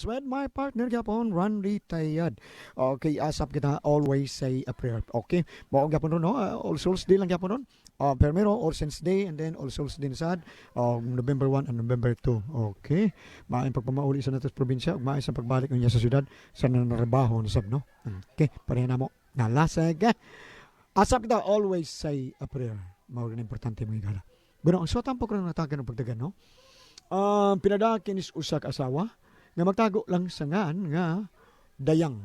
podcast with my partner Japon, Randy Tayad. Okay, asap kita always say a prayer. Okay, mo Japon ron, no? All Souls Day lang Japon ron. Primero, All Saints Day, and then All Souls Day sad, November 1 and November 2. Okay, maayong pagpamauli sa natos probinsya, ug maayong sa pagbalik niya sa syudad sa nanarabaho na sab, no? Okay, pareha na mo. Nalasag. Asap kita always say a prayer. Mao rin importante mga igala. Pero ang suwatan po ko na natagan ng pagdagan, no? Pinadakin is usak asawa nga magtago lang sa ngan nga dayang.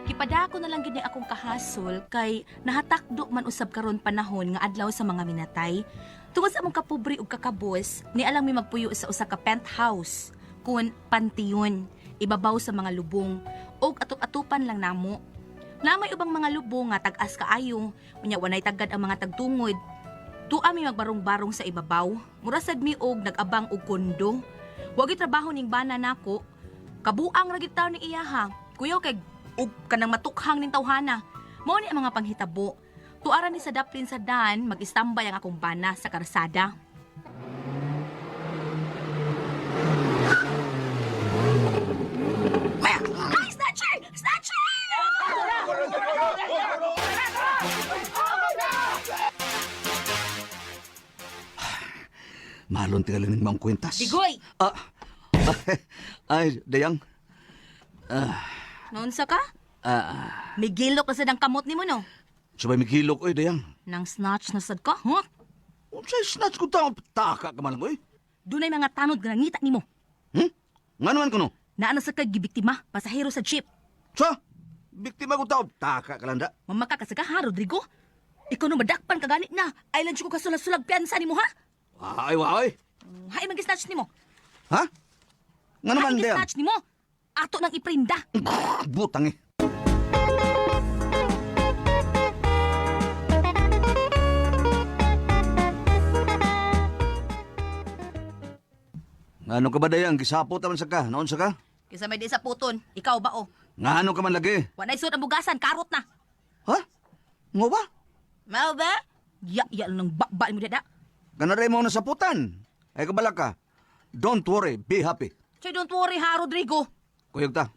Gipadako na lang gini akong kahasol kay nahatakdo man usab karon panahon nga adlaw sa mga minatay. Tungod sa among kapubri ug kakabos, ni alang mi magpuyo sa usa ka penthouse kun pantiyon ibabaw sa mga lubong og atup-atupan lang namo. Namay ubang mga lubong nga tag-as kaayo, unya wanay tagad ang mga tagtungod. Tuwa mi magbarong-barong sa ibabaw, murasad mi og nag-abang og kondo. Wagi trabaho ning bana nako, kabuang ra gid taw ni iyaha. Kuyaw kay ug kanang matukhang ning tawhana. Mao ni ang mga panghitabo. Tuara ni sa daplin sa dan, mag-istambay ang akong bana sa karsada. Malon tingalin ng mga kwintas. Digoy! Ay, dayang. Noon sa ka? Migilok na sa dang kamot ni mo, no? Sabay mikilok, oy, dayang. Nang snatch na sad ka, huh? Unsay snatch ko tao, taka ka man, oy. Dunay mga tanod nga nangita ni mo. Nga naman ko, no? Naana sa kag gibiktima, pasahero sa jeep. Sa? Biktima ko tao, taka ka landa. Mamaka ka sa ka, ha, Rodrigo? Ikaw no madakpan ka ganit na. Island ko kasulag-sulag piansa ni mo, ha? Ay. Hay mag-snatch ni mo. Ha? Nga naman, Hay dayang. mag-snatch ni mo. Ato nang iprinda. Butang, eh. Nga ano ka ba, dayang? Gisapot naman sa ka. Naon sa ka? Kisa may di sa puton, ikaw ba o? Nga ano ka man lagi? Wanay suot ang bugasan, karot na. Ha? Nga ba? Mao ba? Ya lang ng bakbain mo dada. Ganaray mo na saputan. Ay kabala ka. Don't worry, be happy. Say, don't worry ha, Rodrigo. Kuyog ta.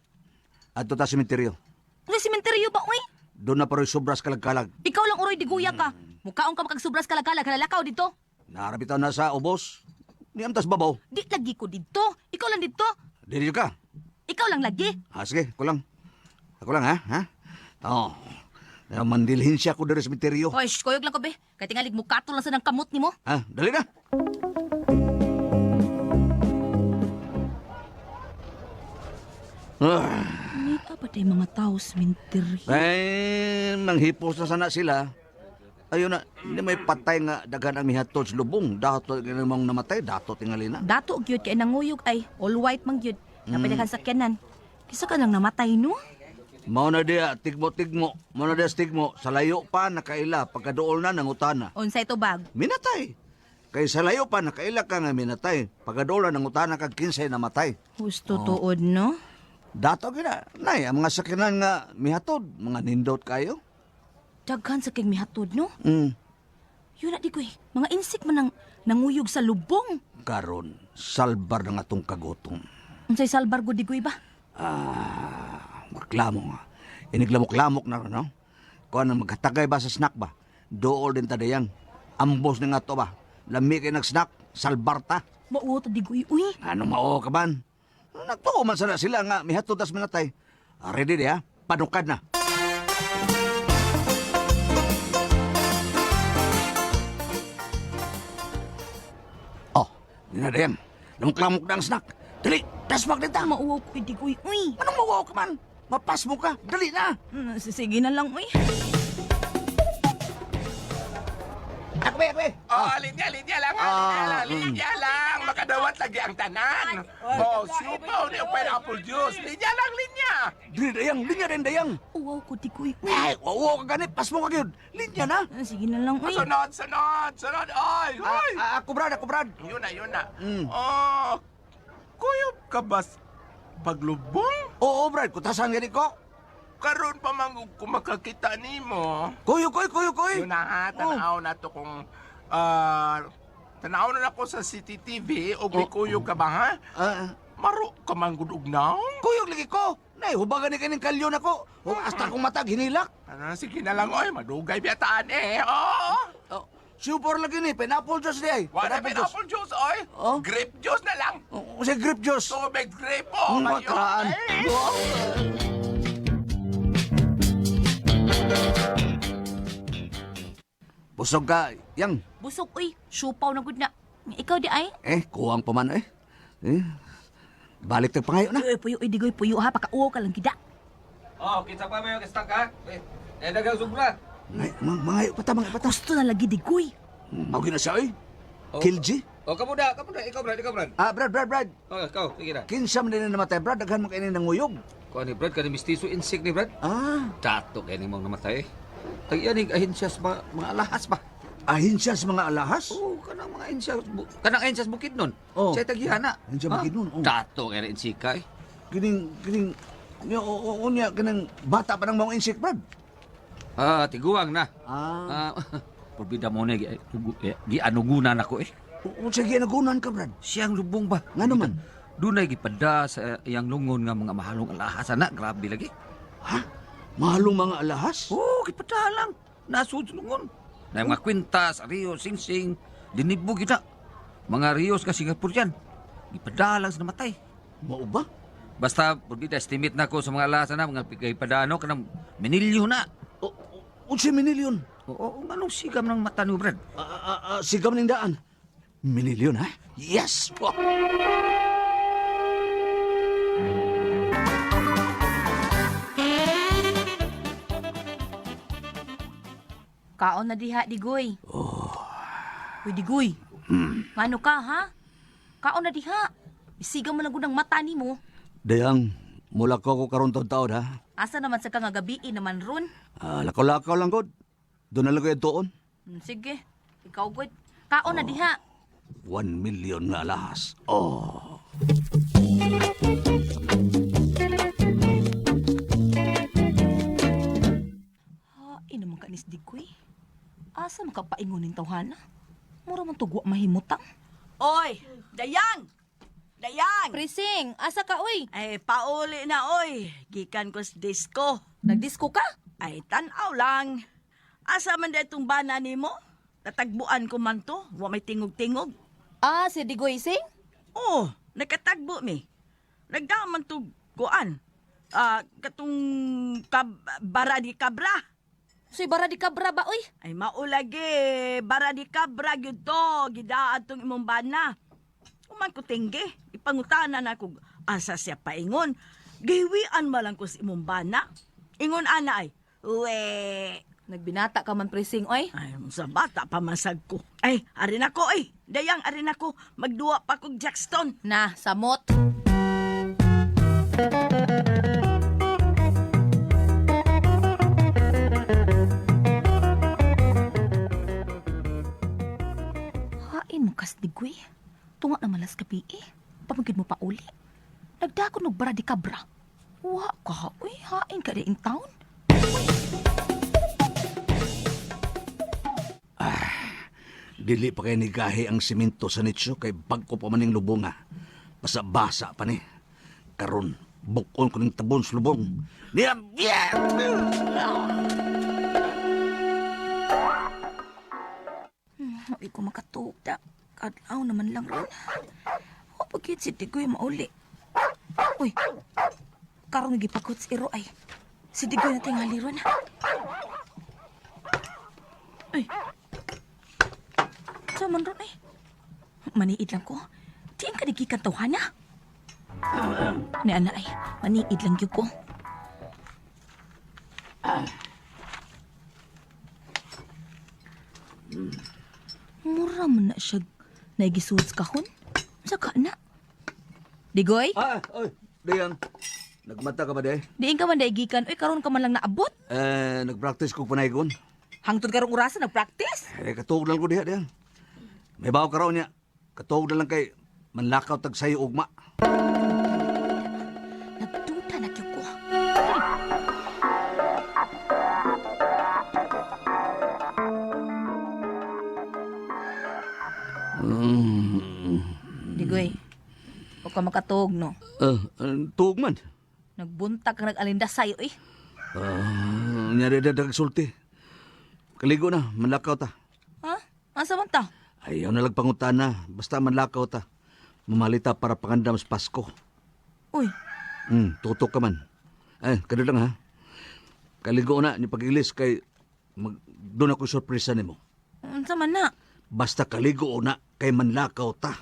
Adto ta sementeryo. Ano simenteryo ba, uy? Doon na paroy sobras kalag-kalag. Ikaw lang uroy diguya ka. Mukhaon ka makagsubras kalagalag, halalakaw dito. Narabitaw na sa ubos. Ni amtas babaw. Di lagi ko dito. Ikaw lang dito. Dili ka. Ikaw lang lagi. Sige, ako lang. Ako lang, ha? Oo. Mandilhin siya ko dari sementeryo. Hoy, koyog lang ko, be. Kaya tingalig mo katol lang sa ng kamot ni mo. Ha? Dali na. Ni pa tayo mga tao sa minteryo. Ay, nanghipos na sana sila. Ayun na, hindi may patay nga dagan ang mihatod sa lubong. Dato namang namatay, dato tingali na. Dato gyud kay nanguyog ay all white mang gyud. Napadagan sakyanan. Kisa ka lang namatay no? Mao na dia, tigmo-tigmo. Mao na dia stigmo. Sa layo pa, nakaila. Pagkadool na, nangutana. Unsay tubag? Minatay. Kay sa layo pa, nakaila ka nga minatay. Pagkadool na, nangutana kag 15 namatay. Husto tuod no? Dato gina. Nay, ang mga sakyanan nga mihatod. Mga nindot kayo. Daghan sa kay mihatod no? Mm. Yun na di ko eh. Mga insik man nanguyog sa lubong. Karon, salbar na nga tong kagutom. Unsay salbar gud di ko ba? Maglamok nga. Iniglamok-lamok na, no? Kuha na maghatagay ba sa snack ba? Dool din tadayang. Ambos na nga to ba? Lami kayo nag-snack, salbarta. Mao ta di ko uy. Ano mao ka man? Nagtuo man sana sila nga, mihatod tas minatay. Ready di ha? Panukad na. Oh, dinadayang. Lamok-lamok na ang snack. Dali, tasmak na ta. Mauwaw ko di ko uy. Anong mawaw ka man? Mapas mo ka. Dali na. Sige na lang uy. Akbe. Linya lang. Linya lang. Makadawat lagi ang tanan. Oh, siupaw ni pineapple juice. Linya lang. Dili dayang, linya rin dayang. Uwaw ko di ko uy. Ay, wow ka ganit. Pas mo ka yun. Linya na. Sige na lang uy. Sunod. Ay. Ako brad. Yun na. Mm. Oh, kuyop ka ba paglubong? Oo, brad. Kutasan ganit ko. karon pa man ko makakita nimo. Kuyo, koy. Yun na ha, tanaw na to kung tanaw na ako sa CCTV o kuyo ka ba ha? Maro ka man gud og naong. Kuyog lagi ko. Nay, hubagan ni kaning kalyo na ko. O hasta kong matag hinilak. Ano, sige na lang, oy, madugay biyataan oo. Oh, super lagi ni, pineapple juice di ay. Wala pineapple juice, oy. Oh? Grape juice na lang. Sa grape juice. Tubig grape, oh. Mataan. Busog ka, yang. Busog, uy. Supaw na gud na. Ikaw di ay? Kuwang pa man Balik tayo pangayo na. Puyo, digoy, puyo ha. Pakauo ka lang gida. Oh, kita pa may kastang ka. Dagang sobra. Mangayo pa ta. Gusto na lagi digoy. Mawag na siya, Oh. Kilji? Oh, kamu da. Ikaw, Brad. Brad. Oh, ikaw, sige na. Kinsam din na namatay, Brad. Daghan mo kainin ng nguyog. Kuha ni Brad, kani mistiso insect ni Brad. Tato kaya ni mong namatay. Tag-ianig ahinsyas mga alahas ba? Ahinsyas mga alahas? Oo, kanang mga ahinsyas bukid nun. Oh. Siya tagihana. Ahinsyas bukid nun, oh. Tato kaya ni insika Kining, unya, kanang bata pa ng mga insect, Brad. Tiguang na. Porbida mo na, gianugunan ako Sige, nagunan ka, Brad. Siyang lubong ba? Nga naman. Doon ay gipada sa iyang lungon nga mga mahalong alahas, anak. Grabe lagi. Ha? Mahalong mga alahas? Oo, gipada lang. Nasud lungon. Na mga kwintas, Rio, Singsing, dinibo kita. Mga Rios ka Singapore yan. Gipada lang sa namatay. Mao ba? Basta, porbida, estimate na ko sa mga alahas na, mga gipadano, kanang minilyo na. Unsi minilyon? Oo, anong sigam ng mata ni Brad? Sigam ng daan. Minilyon, ha? Yes! Po! Kaon na diha, digoy. Uy, digoy. Ngano ka, ha? Kaon na diha. Isigaw mo lang gud ang mata nimo. Dayang, mula ko karon taon, ha? Asa naman sa kang gabi naman ron? Lakaw-lakaw lang, God. Doon na lang ko yung tuon. Sige, ikaw gud. Kaon na diha. 1 million na alahas. Oh! Hain naman ka nis digoy. Asa makapaingunin tawhana? Mura man tugwa mahimutang. Oy, Dayang! Dayang! Prising, asa ka uy? Ay, pauli na oy. Gikan ko sa disco. Nagdisko ka? Ay, tanaw lang. Asa man da itong bana nimo? Natagbuan ko man to. Wa may tingog-tingog. Si Digoy Sing? Oh, nakatagbo mi. Nagdaman to kuan. Katong bara di kabra. Soy bara di kabra ba uy? Ay, maulagi. Bara di kabra gyud to. Gidaan tong imong bana. Uman ko tingge. Ipangutanan ako asa siya paingon. Giwian malang ko sa imong bana. Ingon ana ay, uwe. Nagbinata ka man Prising oy. Ay, sa bata pamasag ko. Ay, arin ako ay. Dayang, arin ako. Magduwa pa kong Jackstone. Na, samot. Hain mo kas Digoy. Tunga na malas kapi Pamagid mo pa uli. Nagdako nog bara di kabra. Wa ka, uy, hain ka rin taon. Dili pa kay nigahi ang simento sa nitso kay bagko pa maning lubonga. Basa-basa pa ni. Karon, bukon ko ng tabon sa lubong. Hindi ko makatuda. Kadlaw naman lang ron. O pagkit si Digoy mauli. Uy, karon nagipakot si Iro ay. Si Digoy na tingali ron. Ay, saman ron ay. Maniid lang ko. Diyan ka nagikan tawhana. Ni ana ay, maniid lang yun ko. Mura man na siya naigisuod sa kahon. Saka na. Digoy? Oy, Dayang. Nagmata ka ba, day? Diin ka man daigikan. Uy, karon ka man lang naabot. Nag-practice ko panaygon. Hangtod karong orasan nag-practice. Katuog lang ko diha, Dayang. May bawa ka raw niya. Katuog na lang kay manlakaw tag sayo ugma. Nagduda na kyuk ko. Digoy, huwag ka makatog, no? Tuog man. Nagbuntag ka nag-alinda sa'yo, eh. Nyari dadag sulti. Kaligo na, manlakaw ta. Ha? Asa man ta? Ayaw na lagpangutan na, basta manlakaw ta. Mamalita para pangandam sa Pasko. Uy, Tutok ka man. Ay, kada lang ha. Kaligo na, ni pagilis kay doon ako sorpresa nimo. unsa man na? Basta kaligo na kay manlakaw ta.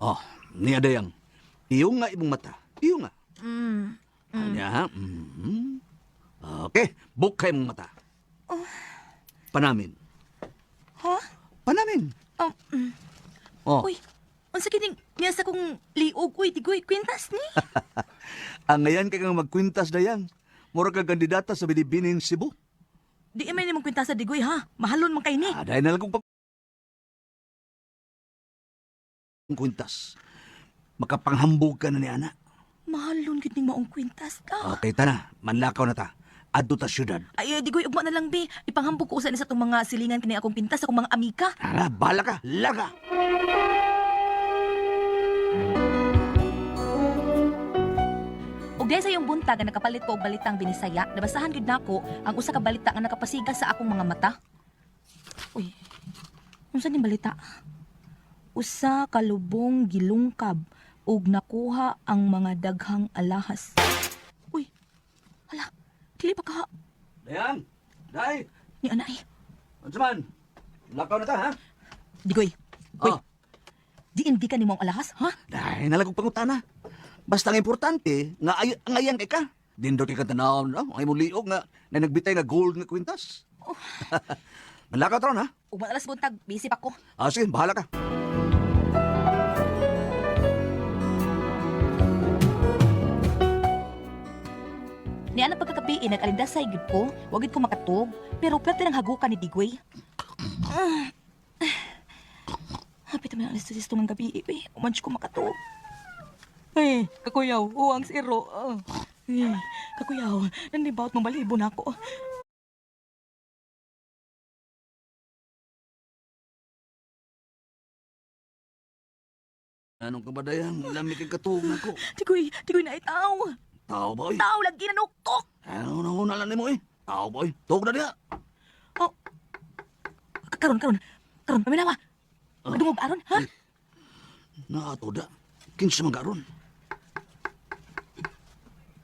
Oh, niya dayang. Iyo nga imong mata. Iyo nga. Anya ha? Okay, bukay mong mata. Panamin. Ha? Panamin. Oh. Uy, unsa kining niya sa kong liog, uy, digoy, kwintas ni? Ang ngayon kay kang magkwintas dayang. Mura ka kandidata sa Binibining Cebu. Di may nimong kwintas sa digoy, ha? Mahalon man kay ni. Dahil na lang kong kwintas. Makapanghambog ka na ni Ana. Mahalon gid ning maong kwintas ka. Okay, tana. Manlakaw na ta. Adto ta syudad. Ay, digoy, ugma na lang, be. Ipanghambog ko usa ni sa tong mga silingan kini akong pintas sa akong mga amika. Tara, bala ka. Laga. Ug dahil sa iyong buntag nga nakapalit ko og balitang binisaya, nabasahan gid nako ang usa ka balita nga nakapasiga sa akong mga mata. Uy. Unsa ni balita? Usa ka lubong gilungkab ug nakuha ang mga daghang alahas. Uy. Hala, dili pa ka Dayan. Day. ni anay. Ano man? Lakaw na ta, ha? Digoy. Uy. Oh. Diin di ka ni mong alahas, ha? Dahil na lang kong pangutana. Basta ang importante, nga ngayon kay ka. Dindot kay katanaw, no? Ay mo liog nga, na nagbitay nga gold nga kwintas. Manlakaw taron, ha? Ug madalas buntag, busy pa ko. Sige, bahala ka. Ni ana pagkakapi nag-alindasay gid ko, wa gid ko makatug, pero plate nang hagukan ni Digoy. Hapit man alas 10 ng gabi, umanch ko makatug. Ay, kakuyaw, uwang siro. Ay, kakuyaw, nandibaut mong balibo na ako. Anong kabadayan? Lamig kang katuong ako. Digoy na itaw. Tao ba, oy? Tao lagi na nuktok. Ano na lang mo, eh? Tao ba, oy? Tawag na niya. Oh. Karon, paminawa. Madungog aron, ha? Naato da. Kinsa magaron.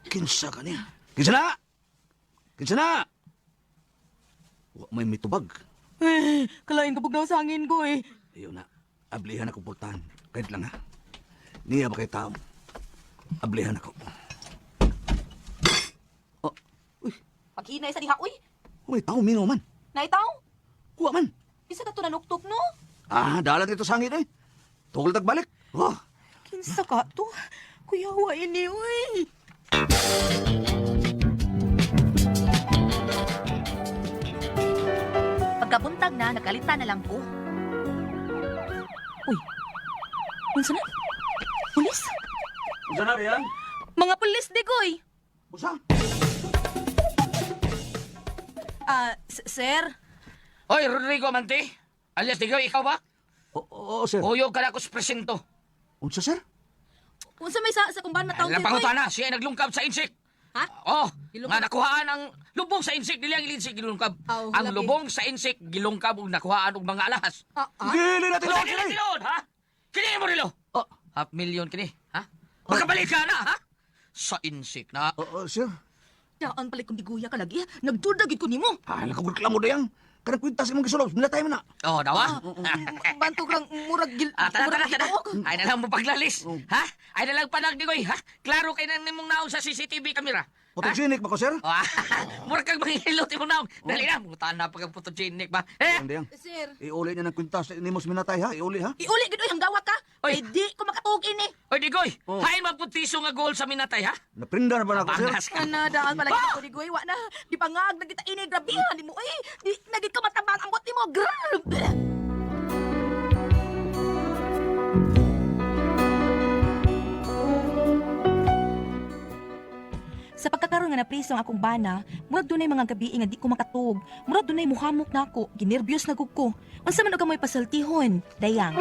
Kinsa ka niya. Kinsa na! Kinsa na! Wa may mitubag. Kalain kapag daw sa hangin ko, eh. Ayaw na. Ablihan ako pultahan. Kahit lang, ha? Niya ba kay tao? Ablihan ako. Oh, uy. Paghinay sa diha, uy. May tao, mingaw man. Naitaw? Kuha man. Isa ka to nanuktok, no? Dalat ito sa hangin, eh. Tukol tagbalik. Oh. Kinsa ka to? Kuyawa ini, uy. Pagkabuntag na, nakalita na lang ko. Uy, unsa na? Pulis? Unsa na riyan? Mga pulis, Digoy. Usa? Sir? Hoy, Rodrigo Amante. Alias Digoy, ikaw ba? Oo, sir. Uyog ka na ako sa presinto. Unsa, sir? Unsa may sa kumban na taong Napangutan na, siya ay naglungkab sa insik. Ha? Oh, Gilungkab? nga nakuhaan ang lubong sa insik, dili ang insik gilungkab. Aw, Ang labi. lubong sa insik gilungkab ug nakuhaan og mga alahas. Gili natin Wala ako, kini sir. tilon, ha? Kini mo rilo. Oh. $500,000 kini, ha? Makabalik ka na, ha? Sa insik na. Oo, sir. Daan palit kong diguya ka lagi. Nagdudagid ko nimo. Nakareklamo dayang. Kanang kwintas imong gisulod. Minatay mo na. Oh, dawa? Banto lang murag gil. Tara. Ay na lang mo paglalis. Ha? Ay na lang panag, Digoy, ha? Klaro kay nang nimong naon sa CCTV kamera. Photogenic ba ko, sir? Mura kang manghihilot mo na. Dali na, mutaan na pag photogenic ba? Dayang. Sir. Iuli niya ng kwintas. Inimos minatay, ha? Iuli, ha? Iuli gid ang gawa ka. Oy. Ay di ko makatug ini. Oy, Digoy, Oh. hain magpuntiso nga goal sa minatay, ha? Naprinda na ba na ako, sir? Bangas ka. Ana daan palagi ko Digoy wa na. Di pangag na kita ini grabe ni mo. Ay, di nagit ka matabang ambot nimo. Grabe. Sa pagkakaroon nga napriso ang akong bana, murag dunay mga gabi nga di ko makatug. Murag dunay muhamok na ako, ginerbyos na gud ko. Unsa man og amoy pasaltihon, dayang.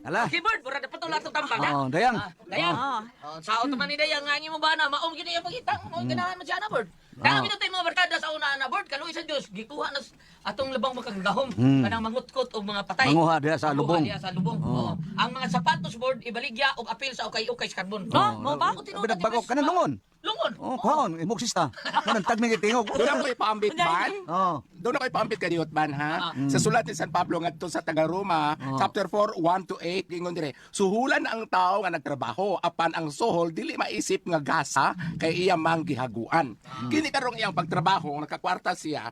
Ala. Keyboard, mura na patula itong tambang, ha? Oh, dayang. Dayang. Ah. Sa auto man ni Dayang, nga mo ba na, maong gina yung pagkita, maong ginahan mo siya na, board. Kaya kami tayo mga barkada sa una na, board, kaluwi sa Diyos, gikuha na atong labang makagahom, kanang mangutkot o mga patay. Manguha diha sa lubong. Manguha diha sa lubong, oo. Ang mga sapatos, board, ibaligya o apil sa ukay-ukay sa karbon. Mo ba? Binagbagok ka na lungon. Lungon. Oh, kaon, imuksista. Kanang tag ning tingog. Doon ako ipaambit ban. Oh. Doon ako ipaambit kaniyot ban ha. Sa sulat ni San Pablo ngadto sa taga-Roma, chapter 4, 1-8 gingon dire. Suhulan ang tao nga nagtrabaho apan ang sohol dili maisip nga gasa kay iya mang gihaguan. Kini karong iyang pagtrabaho nakakwarta siya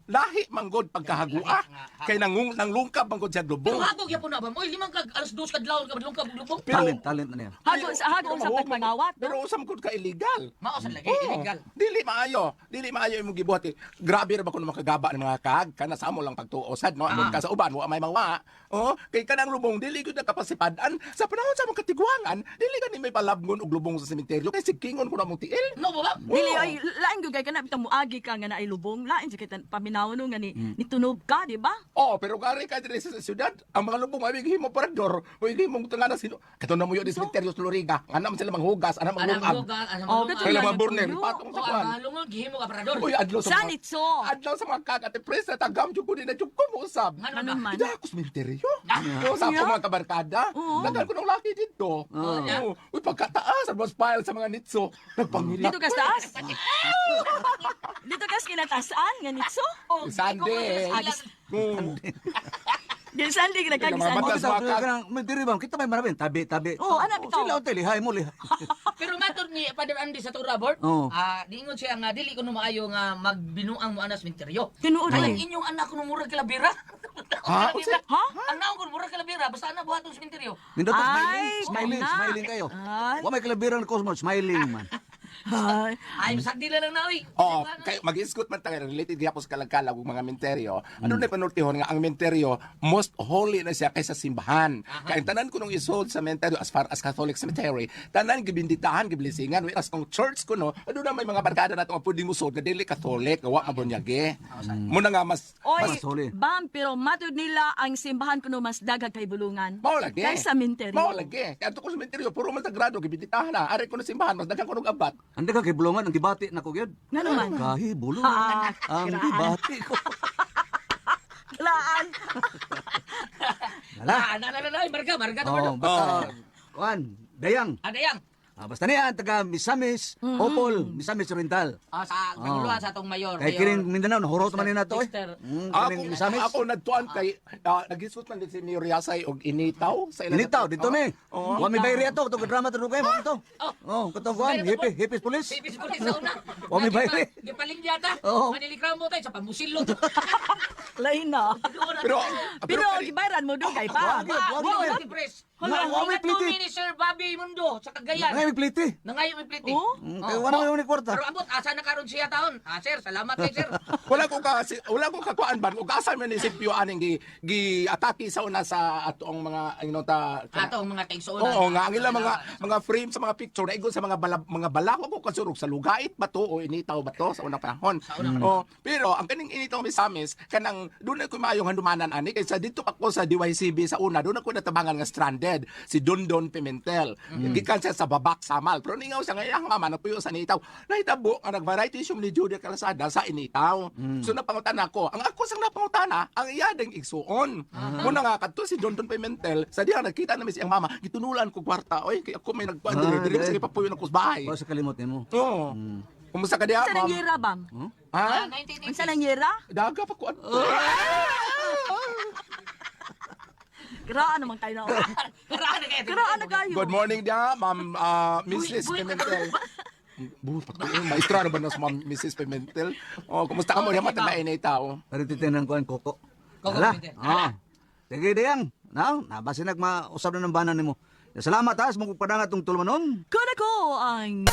lahi manggod pagkahagua kay nanglungkab manggod sa Pero lubong. hagog yapon na ba? Moy, limang kag alas 2 kadlawon ka badlong ka lubong. Talent na niya. Hago sa pagmangawat. Pero usam gud ka illegal. Mao sa lagi, illegal. Dili maayo imong gibuhat. Grabe ra ba kuno makagaba ng mga kag kana sa amo lang pagtuosad no amon ka sa uban wa may mawa. Oh, kay kanang lubong dili gud nakapasipadan sa panahon sa among katigwangan, dili ka ni may palabngon og lubong sa sementeryo kay sikingon ko na mong tiil. No ba? Dili ay lain gyud kay kana bitang muagi ka nga naay lubong, lain sa kita paminaw no nga ni tunog ka, di ba? Oh, pero gari ka dire sa syudad, ang mga lubong ay himo parador, o himo tanga na sino. Kato na mo yo di sementeryo sa Loriga, ana man sila manghugas, ana Ana manglungab. buga, ana Oh, buga. Kailan Tuyo. mga burner, patong sa Oh, kwan. ang lungon gihimo ka parador. Uy, adlaw sa mga Sanitso. adlaw sa mga kag at presa tagam jud ko ni na jud ko mo usab. Ano man? Ida ako sementeryo. O sa ako mga kabarkada, dagan ko ng laki dito. Oh, uy pagkataas, ang file sa mga nitso. Nagpangilak. Dito ka sa taas? Dito ka sa kinatasan nga nitso? Sande. Di sandi ka Mga nagkagisan. mata sa mga kag. May diri bang kita may marabin tabi. Oh, ana bitaw. Sila hotel lihay mo lihay. Pero matod ni Father Andy sa Tura Board, Oo. diingon siya nga dili ko maayo nga magbinuang mo anas minteryo. Tinuod Ay, ang ay. inyong anak ko murag kalabira. Ha? Ha? Ang naong ko murag kalabira, basta ana buhaton sa minteryo. Nindot Ay, smiling na. smiling kayo. Ay. Wa may kalabiran ko smiling man. Ay. Ay, sakdi lang nawi. Oo, kay mag-isgot man tayo related gyapon sa kalagkalag ug mga menteryo. Ano na panultihon nga ang menteryo most holy na siya kaysa simbahan. Kay ang tanan ko nung isold sa menteryo as far as Catholic cemetery, tanan gibinditahan giblisingan whereas kung church ko no, ano na may mga barkada nato nga pwede mo sold nga dili Catholic, wa mabunyage. Muna nga mas Oy, huli. bam, pero matod nila ang simbahan kuno mas daghang kay bulungan. mao lagi. Kaysa menteryo. Mao lagi. Kaya ato ko sa menteryo puro man sagrado gibinditahan na. Ari ko na simbahan mas daghang kunog abat. Anda ka kay bulungan ang dibati na ko gyud. Nga naman. Kahi bulungan ang dibati ko. Laan. Wala. Marga to Oh, Board. basta. Kuan, dayang. Adayang. Basta niya taga Misamis, Opol, Misamis Oriental. Sa kaguluhan sa atong mayor. Kay kining Mindanao nahurot man ni nato eh. Dexter. Kining Misamis. Ako nagtuan kay nagisut man din si Mayor Yasay og initaw sa ilang Initaw dito mi. Wa mi bayri ato to drama to kay mo to. Oh, katong kuan, hipis police. Sipis pulis sa una. O, may bayri. Gipaling yata. Oo. Manilikraw mo tayo sa pamusilot. Lain na. Pero Pero gibayran mo dugay pa. Wag press. Wa may Ito pliti. ni Sir Bobby Mundo sa Cagayan. Ngay pliti. Nangayo may pliti. Oh? Kay wala may kwarta. Pero abot asa na karon siya taon. Sir, salamat kay sir. wala ko kakuan ban ug asa man ni sipyo aning gi atake sa una sa atong mga ta Ato ang mga taigsuon. Oo nga ang ilang mga frame sa mga picture na igon sa mga balak ko kasurog sa lugait ba to o initaw ba to sa unang panahon. Oh, pero ang kaning initaw Misamis kanang dunay ko maayong handumanan ani kaysa dito ako sa DYCB sa una doon ako natabangan nga stranded si Dondon Pimentel. Gikan siya sa Babak Samal pero ningaw siya nga iyang mama napuyo sa initaw. Nahitabo ang nag-variety show ni Judy Calzada sa initaw. So napangutana ko, ang ako sang napangutana ang iya ding igsuon. Muna nga kadto si Dondon Pimentel sa diha nakita namin siyang mama gitunulan ko kwarta oy kay ako may nagkuan diri sige papuyo ng kusbahay. Wa sa kalimot nimo. Oo. Kumusta ka diha, Unsa nang ma'am? yera bam? Ha? 1980. Unsa nang yera? Daga pa kuan. Kiraan naman tayo na. Karaan na kayo. Kiraan na kayo. Good morning dia, Ma'am Mrs. Pimentel. Maestra na ba na Ma'am Mrs. Pimentel? Oh, kumusta ka mo diha matanda ini tao? Ari titinan kuan koko. Koko Hala. Pimentel. Ah. Sige dayang. Now, nabasi nagmausab na ng banan nimo. Salamat ha, sa mong padangat tong tulmanon. Kuna ko ang